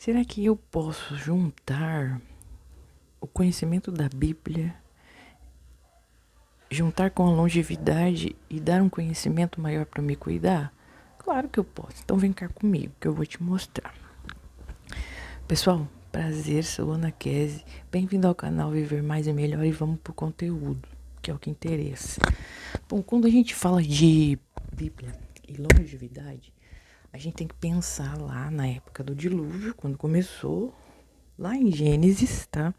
Será que eu posso juntar o conhecimento da Bíblia, juntar com a longevidade e dar um conhecimento maior para me cuidar? Claro que eu posso. Então vem cá comigo que eu vou te mostrar. Pessoal, prazer, sou Ana Kese. Bem-vindo ao canal Viver Mais e Melhor e vamos pro conteúdo, que é o que interessa. Bom, quando a gente fala de Bíblia e longevidade, a gente tem que pensar lá na época do dilúvio, quando começou, lá em Gênesis, tá?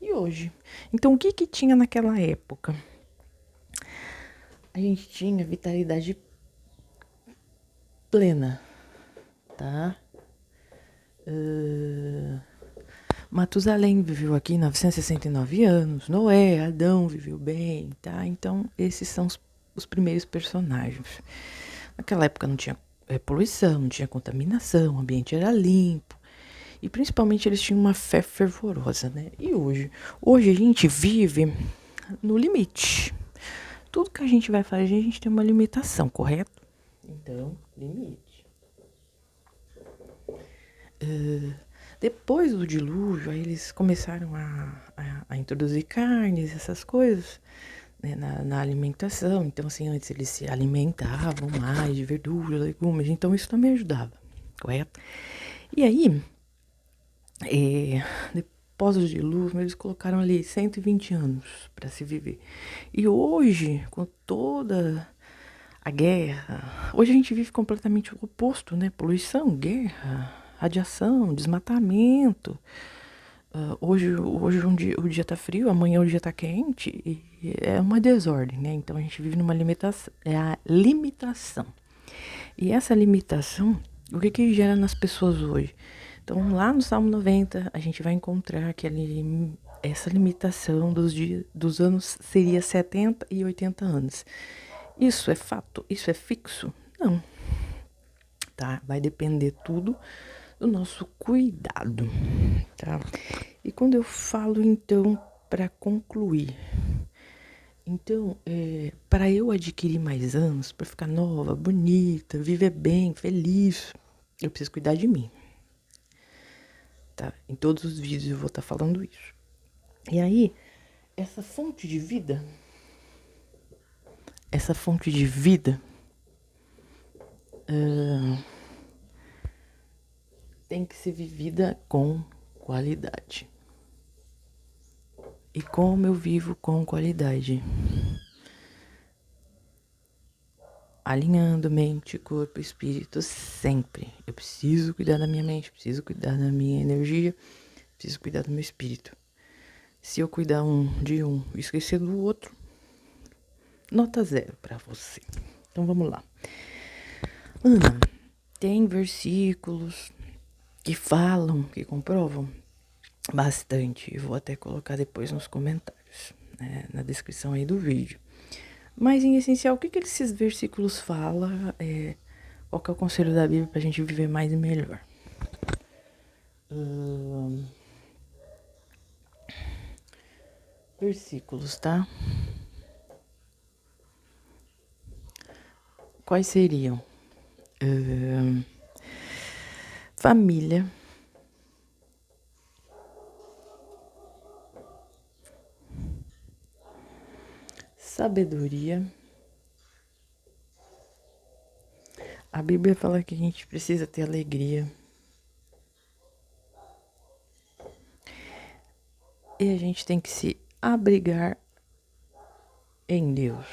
E hoje. Então, o que que tinha naquela época? A gente tinha vitalidade plena, tá? Matusalém viveu aqui 969 anos, Noé, Adão viveu bem, tá? Então, esses são os primeiros personagens. Naquela época não tinha poluição, não tinha contaminação, o ambiente era limpo. E principalmente eles tinham uma fé fervorosa, né? E hoje? Hoje a gente vive no limite. Tudo que a gente vai fazer, a gente tem uma limitação, correto? Então, limite. Depois do dilúvio, aí eles começaram a introduzir carnes, essas coisas, né, na alimentação. Então, assim, antes eles se alimentavam mais de verduras, legumes, então isso também ajudava, correto? E aí, depois do dilúvio, eles colocaram ali 120 anos para se viver. E hoje, com toda a guerra, hoje a gente vive completamente o oposto, né? Poluição, guerra, radiação, desmatamento. Hoje o dia tá frio, amanhã o dia tá quente e é uma desordem, né? Então a gente vive numa limitação, é a limitação. E essa limitação, o que que gera nas pessoas hoje? Então lá no Salmo 90 a gente vai encontrar que essa limitação dos anos seria 70 e 80 anos. Isso é fato? Isso é fixo? Não, tá? Vai depender tudo do nosso cuidado, tá? E quando eu falo, então, para concluir, então, para eu adquirir mais anos, para ficar nova, bonita, viver bem, feliz, eu preciso cuidar de mim, tá? Em todos os vídeos eu vou estar falando isso. E aí, essa fonte de vida, tem que ser vivida com qualidade. E como eu vivo com qualidade? Alinhando mente, corpo e espírito sempre. Eu preciso cuidar da minha mente, preciso cuidar da minha energia, preciso cuidar do meu espírito. Se eu cuidar de um e esquecer do outro, nota 0 para você. Então vamos lá. Ana, tem versículos que falam, que comprovam bastante. Eu vou até colocar depois nos comentários, né, na descrição aí do vídeo. Mas, em essencial, o que esses versículos falam? Qual que é o conselho da Bíblia pra gente viver mais e melhor? Versículos, tá? Quais seriam? Família. Sabedoria. A Bíblia fala que a gente precisa ter alegria. E a gente tem que se abrigar em Deus.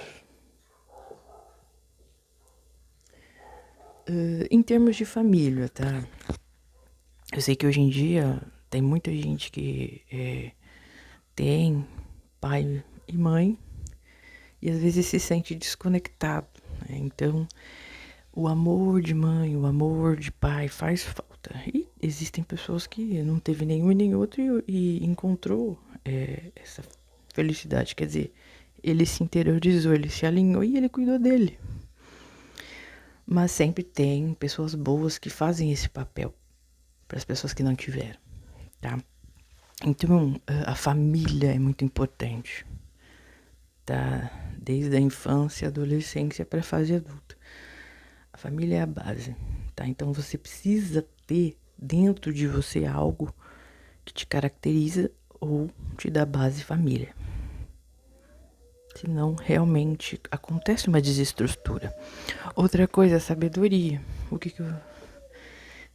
Em termos de família, tá? Eu sei que hoje em dia tem muita gente que tem pai e mãe e às vezes se sente desconectado, né? Então, o amor de mãe, o amor de pai faz falta. E existem pessoas que não teve nenhum e nem outro e encontrou essa felicidade. Quer dizer, ele se interiorizou, ele se alinhou e ele cuidou dele. Mas sempre tem pessoas boas que fazem esse papel para as pessoas que não tiveram, tá? Então, a família é muito importante, tá? Desde a infância, adolescência para a fase adulta. A família é a base, tá? Então você precisa ter dentro de você algo que te caracteriza ou te dá base família. Senão, realmente, acontece uma desestrutura. Outra coisa, a sabedoria. O que eu...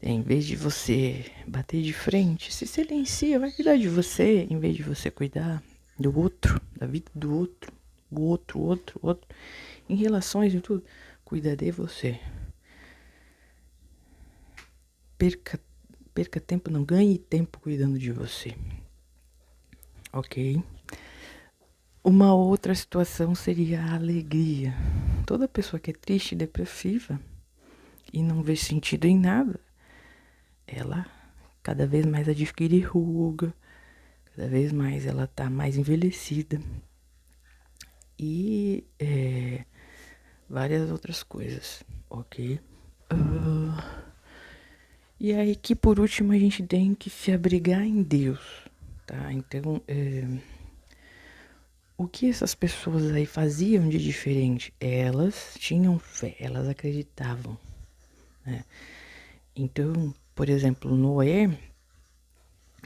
Em vez de você bater de frente, se silencia, vai cuidar de você, em vez de você cuidar do outro, da vida do outro, o outro. Em relações e tudo, cuida de você. Perca tempo, não ganhe tempo cuidando de você. Ok? Uma outra situação seria a alegria. Toda pessoa que é triste, depressiva e não vê sentido em nada, ela cada vez mais adquire ruga, cada vez mais ela tá mais envelhecida e várias outras coisas, ok? E aí que por último a gente tem que se abrigar em Deus, tá? Então, o que essas pessoas aí faziam de diferente? Elas tinham fé, elas acreditavam, né? Então, por exemplo, Noé,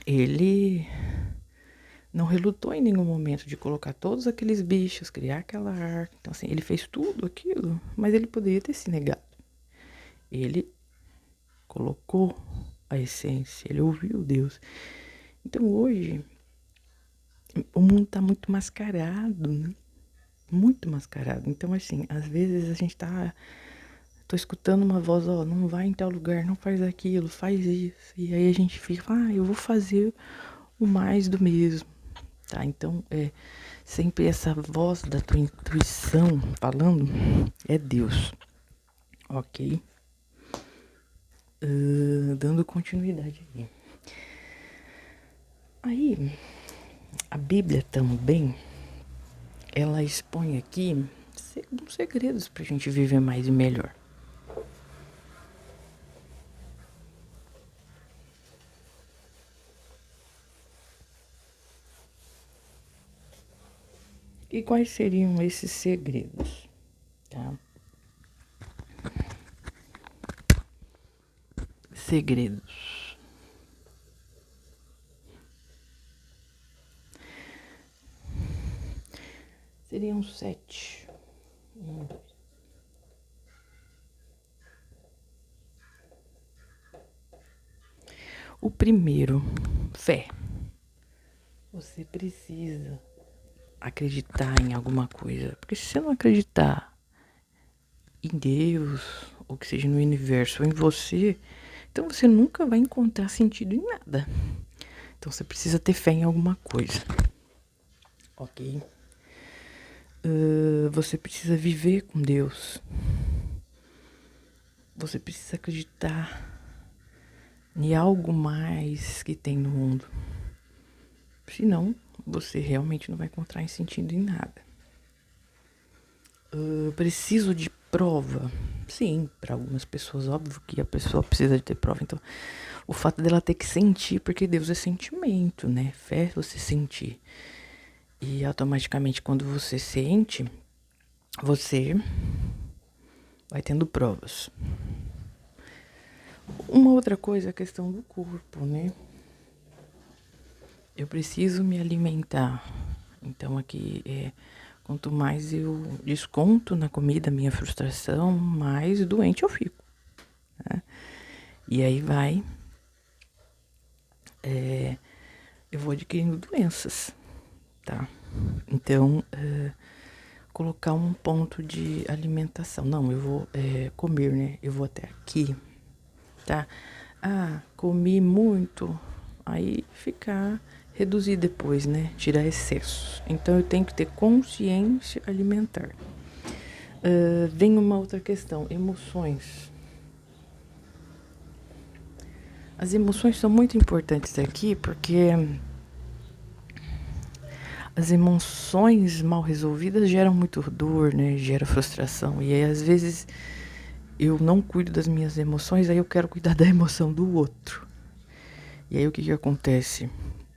ele não relutou em nenhum momento de colocar todos aqueles bichos, criar aquela arca. Então, assim, ele fez tudo aquilo, mas ele poderia ter se negado. Ele colocou a essência, ele ouviu Deus. Então, hoje, o mundo tá muito mascarado, né? Muito mascarado. Então, assim, às vezes a gente tô escutando uma voz, ó, não vai em tal lugar, não faz aquilo, faz isso. E aí a gente fica, eu vou fazer o mais do mesmo, tá? Então, sempre essa voz da tua intuição falando é Deus, ok? Dando continuidade aí. Aí, a Bíblia também, ela expõe aqui alguns segredos pra gente viver mais e melhor. E quais seriam esses segredos, tá? Segredos. Seriam 7. O primeiro, fé. Você precisa acreditar em alguma coisa. Porque se você não acreditar em Deus, ou que seja no universo, ou em você, então você nunca vai encontrar sentido em nada. Então você precisa ter fé em alguma coisa. Ok? Você precisa viver com Deus. Você precisa acreditar em algo mais que tem no mundo. Senão, você realmente não vai encontrar sentido em nada. Preciso de prova? Sim, para algumas pessoas, óbvio que a pessoa precisa de ter prova. Então, o fato dela ter que sentir, porque Deus é sentimento, né? Fé é você sentir. E automaticamente, quando você sente, você vai tendo provas. Uma outra coisa é a questão do corpo, né? Eu preciso me alimentar. Então aqui quanto mais eu desconto na comida minha frustração, mais doente eu fico, né? E aí eu vou adquirindo doenças, tá? Então, colocar um ponto de alimentação. Não, eu vou comer, né? Eu vou até aqui, tá? Comi muito, aí reduzir depois, né? Tirar excessos. Então eu tenho que ter consciência alimentar. Vem uma outra questão, emoções. As emoções são muito importantes aqui porque as emoções mal resolvidas geram muito dor, né? Gera frustração. E aí, às vezes, eu não cuido das minhas emoções, aí eu quero cuidar da emoção do outro. E aí, o que acontece?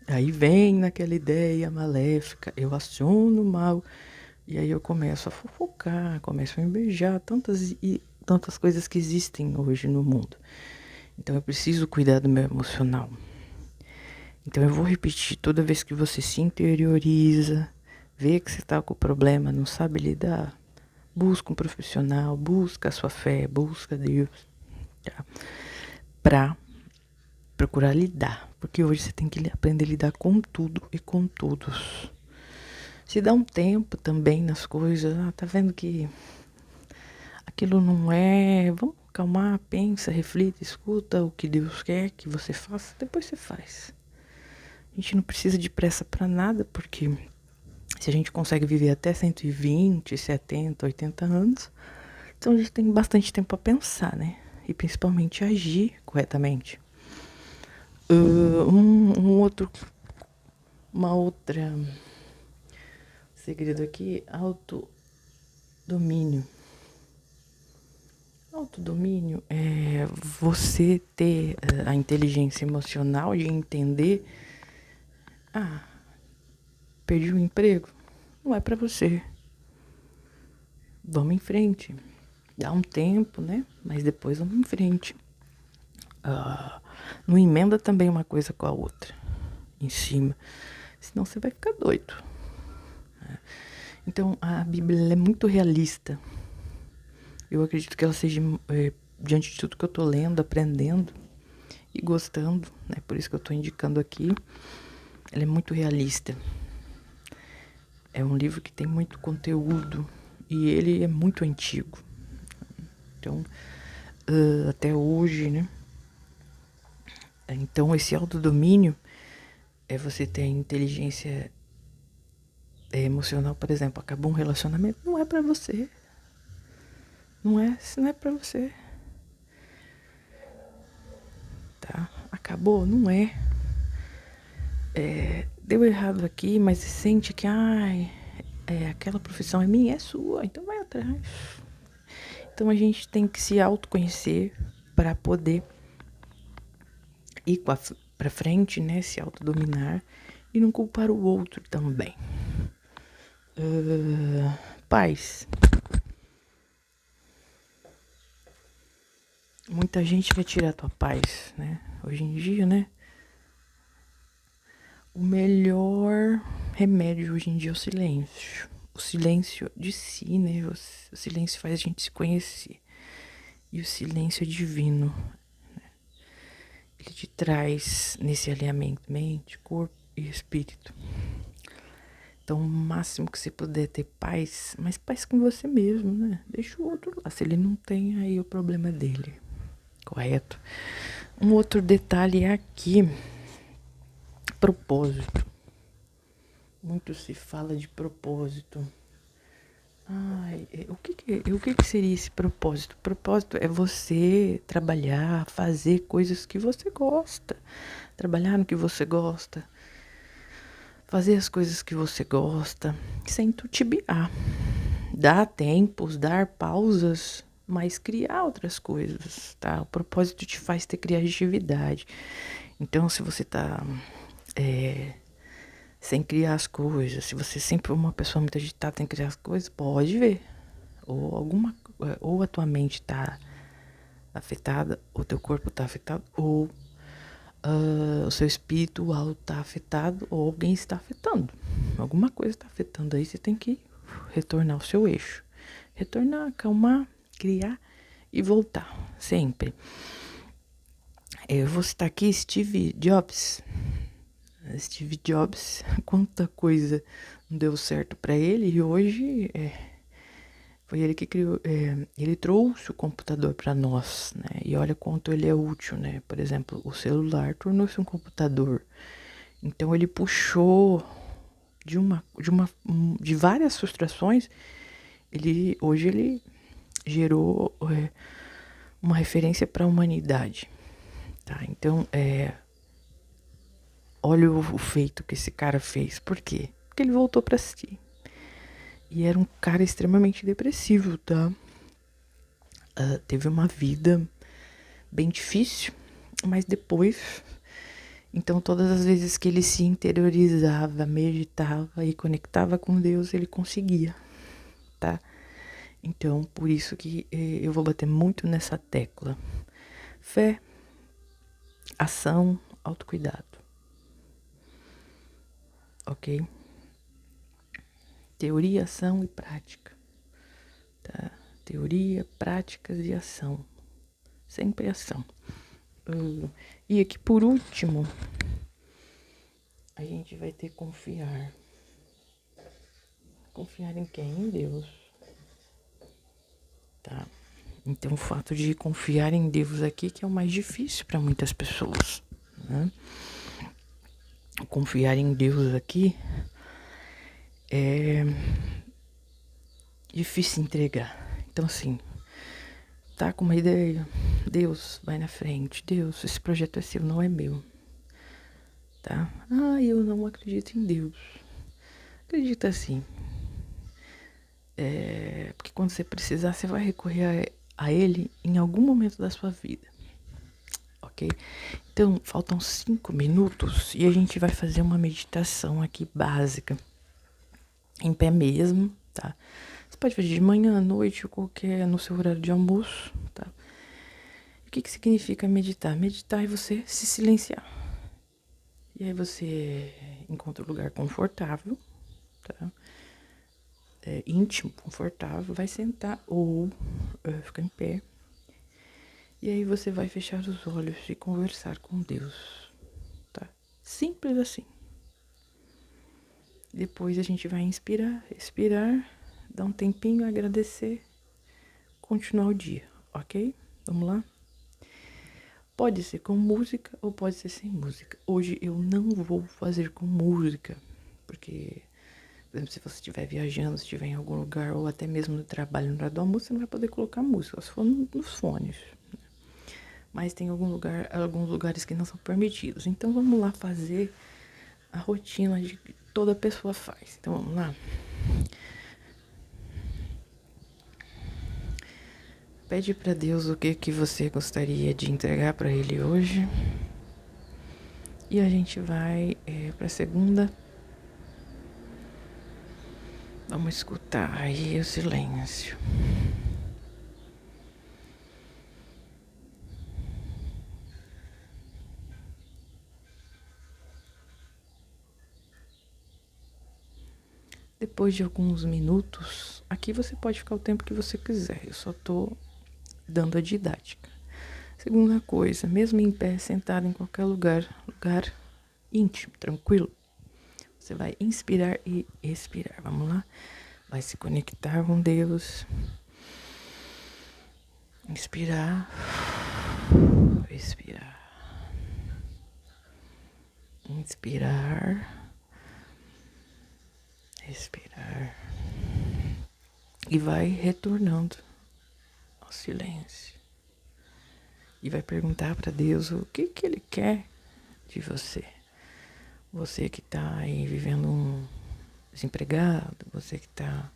Aí vem naquela ideia maléfica, eu aciono mal, e aí eu começo a fofocar, começo a invejar tantas coisas que existem hoje no mundo. Então eu preciso cuidar do meu emocional. Então eu vou repetir toda vez que você se interioriza, vê que você está com problema, não sabe lidar, busca um profissional, busca a sua fé, busca Deus, tá? Pra procurar lidar, porque hoje você tem que aprender a lidar com tudo e com todos. Se dá um tempo também nas coisas, tá vendo que aquilo não é, vamos acalmar, pensa, reflita, escuta o que Deus quer que você faça, depois você faz. A gente não precisa de pressa pra nada, porque se a gente consegue viver até 120, 70, 80 anos, então a gente tem bastante tempo pra pensar, né? E principalmente agir corretamente. Uma outra segredo aqui, autodomínio. Autodomínio é você ter a inteligência emocional de entender, perdi o emprego, não é pra você. Vamos em frente. Dá um tempo, né? Mas depois vamos em frente. Não emenda também uma coisa com a outra em cima, senão você vai ficar doido. Então a Bíblia é muito realista. Eu acredito que ela seja, diante de tudo que eu tô lendo, aprendendo e gostando, né? Por isso que eu tô indicando aqui. Ela é muito realista. É um livro que tem muito conteúdo e ele é muito antigo. Então, até hoje, né? Então, esse autodomínio é você ter inteligência emocional, por exemplo, acabou um relacionamento, não é pra você. Não é pra você. Tá? Acabou, não é. Deu errado aqui, mas você sente que, aquela profissão é minha, é sua, então vai atrás. Então a gente tem que se autoconhecer para poder ir pra frente, né? Se autodominar e não culpar o outro também. Paz. Muita gente quer tirar a tua paz, né? Hoje em dia, né? O melhor remédio hoje em dia é o silêncio. O silêncio de si, né? O silêncio faz a gente se conhecer. E o silêncio é divino. Ele te traz nesse alinhamento mente, corpo e espírito. Então, o máximo que você puder ter paz, mas paz com você mesmo, né? Deixa o outro lá. Se ele não tem, aí o problema é dele. Correto? Um outro detalhe é aqui. Propósito. Muito se fala de propósito. O que seria esse propósito? Propósito é você trabalhar, fazer coisas que você gosta. Trabalhar no que você gosta. Fazer as coisas que você gosta, sem titubear. Dar tempos, dar pausas, mas criar outras coisas, tá? O propósito te faz ter criatividade. Então, se você tá sem criar as coisas, se você sempre é uma pessoa muito agitada, tem que criar as coisas, pode ver. Ou a tua mente tá afetada, ou teu corpo tá afetado, ou o seu espiritual tá afetado, ou alguém está afetando. Alguma coisa está afetando aí, você tem que retornar ao seu eixo. Retornar, acalmar, criar e voltar, sempre. Eu vou citar aqui Steve Jobs. Steve Jobs, quanta coisa não deu certo para ele e hoje foi ele que criou, ele trouxe o computador para nós, né? E olha quanto ele é útil, né? Por exemplo, o celular tornou-se um computador. Então ele puxou de várias frustrações, hoje ele gerou uma referência para a humanidade, tá? Então olha o feito que esse cara fez. Por quê? Porque ele voltou para si. E era um cara extremamente depressivo, tá? Teve uma vida bem difícil, mas depois, então todas as vezes que ele se interiorizava, meditava e conectava com Deus, ele conseguia, tá? Então, por isso que eu vou bater muito nessa tecla. Fé, ação, autocuidado. Ok? Teoria, ação e prática. Tá? Teoria, práticas e ação. Sempre ação. E aqui por último, a gente vai ter confiar. Confiar em quem? Em Deus. Tá? Então o fato de confiar em Deus aqui que é o mais difícil para muitas pessoas, né? Confiar em Deus aqui é difícil entregar. Então assim, tá com uma ideia, Deus vai na frente. Deus, esse projeto é seu, não é meu. Tá? Eu não acredito em Deus. Acredita assim. Porque quando você precisar, você vai recorrer a ele em algum momento da sua vida. Ok? Então, faltam 5 minutos e a gente vai fazer uma meditação aqui básica. Em pé mesmo, tá? Você pode fazer de manhã, à noite ou qualquer no seu horário de almoço, tá? O que significa meditar? Meditar é você se silenciar. E aí você encontra um lugar confortável, tá? Íntimo, confortável, vai sentar ou ficar em pé. E aí você vai fechar os olhos e conversar com Deus, tá? Simples assim. Depois a gente vai inspirar, expirar, dar um tempinho, agradecer, continuar o dia, ok? Vamos lá? Pode ser com música ou pode ser sem música. Hoje eu não vou fazer com música, porque, por exemplo, se você estiver viajando, se estiver em algum lugar, ou até mesmo no trabalho, no horário do almoço, você não vai poder colocar música, se for nos fones. Mas tem alguns lugares que não são permitidos. Então vamos lá fazer a rotina de que toda pessoa faz. Então vamos lá. Pede para Deus o que você gostaria de entregar para Ele hoje. E a gente vai para a segunda. Vamos escutar aí o silêncio. Depois de alguns minutos, aqui você pode ficar o tempo que você quiser. Eu só tô dando a didática. Segunda coisa, mesmo em pé, sentado em qualquer lugar íntimo, tranquilo, você vai inspirar e expirar. Vamos lá? Vai se conectar com Deus. Inspirar. Expirar. Inspirar. Expirar. E vai retornando ao silêncio. E vai perguntar para Deus o que Ele quer de você. Você que está aí vivendo um desempregado, você que está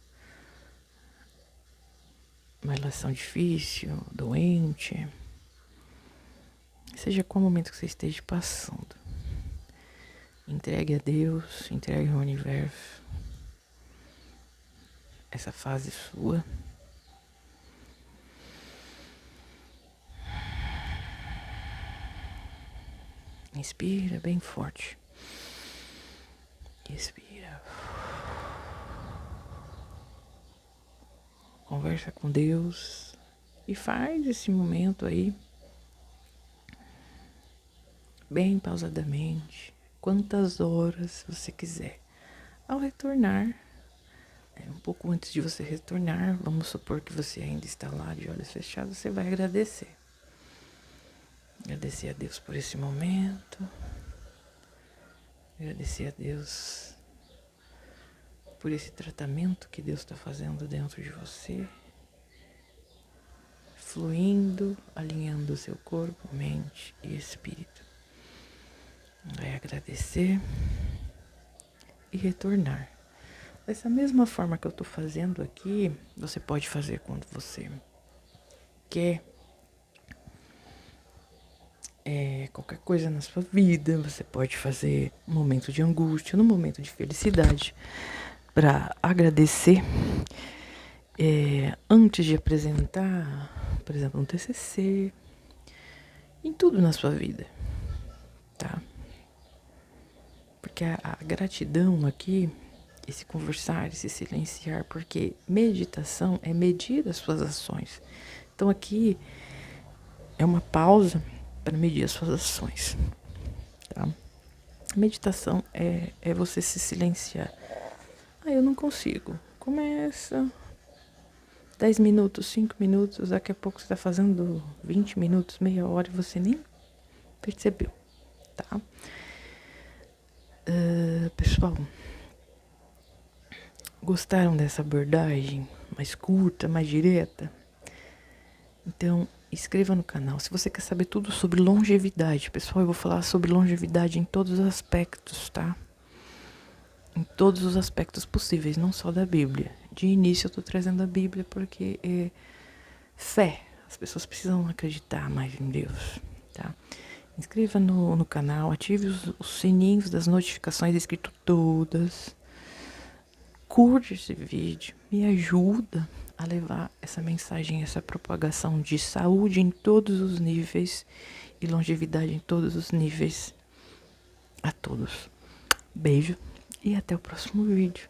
numa relação difícil, doente, seja qual momento que você esteja passando, entregue a Deus, entregue ao universo essa fase sua. Inspira bem forte. Expira. Conversa com Deus e faz esse momento aí bem pausadamente, quantas horas você quiser. Ao retornar, um pouco antes de você retornar, vamos supor que você ainda está lá de olhos fechados, você vai agradecer. Agradecer a Deus por esse momento. Agradecer a Deus por esse tratamento que Deus está fazendo dentro de você. Fluindo, alinhando o seu corpo, mente e espírito. Vai agradecer e retornar. Dessa mesma forma que eu estou fazendo aqui, você pode fazer quando você quer. Qualquer coisa na sua vida, você pode fazer no momento de angústia, no momento de felicidade, para agradecer. Antes de apresentar, por exemplo, um TCC, em tudo na sua vida, tá? Porque a gratidão aqui, esse conversar, esse silenciar, porque meditação é medir as suas ações. Então aqui é uma pausa para medir as suas ações, tá? Meditação é você se silenciar. Eu não consigo. Começa 10 minutos, 5 minutos, daqui a pouco você está fazendo 20 minutos, meia hora e você nem percebeu, tá? Pessoal, gostaram dessa abordagem mais curta, mais direta? Então, inscreva no canal. Se você quer saber tudo sobre longevidade, pessoal, eu vou falar sobre longevidade em todos os aspectos, tá? Em todos os aspectos possíveis, não só da Bíblia. De início eu tô trazendo a Bíblia porque é fé. As pessoas precisam acreditar mais em Deus, tá? Inscreva no canal, ative os sininhos das notificações, escrito todas. Curte esse vídeo, me ajuda a levar essa mensagem, essa propagação de saúde em todos os níveis e longevidade em todos os níveis a todos. Beijo e até o próximo vídeo.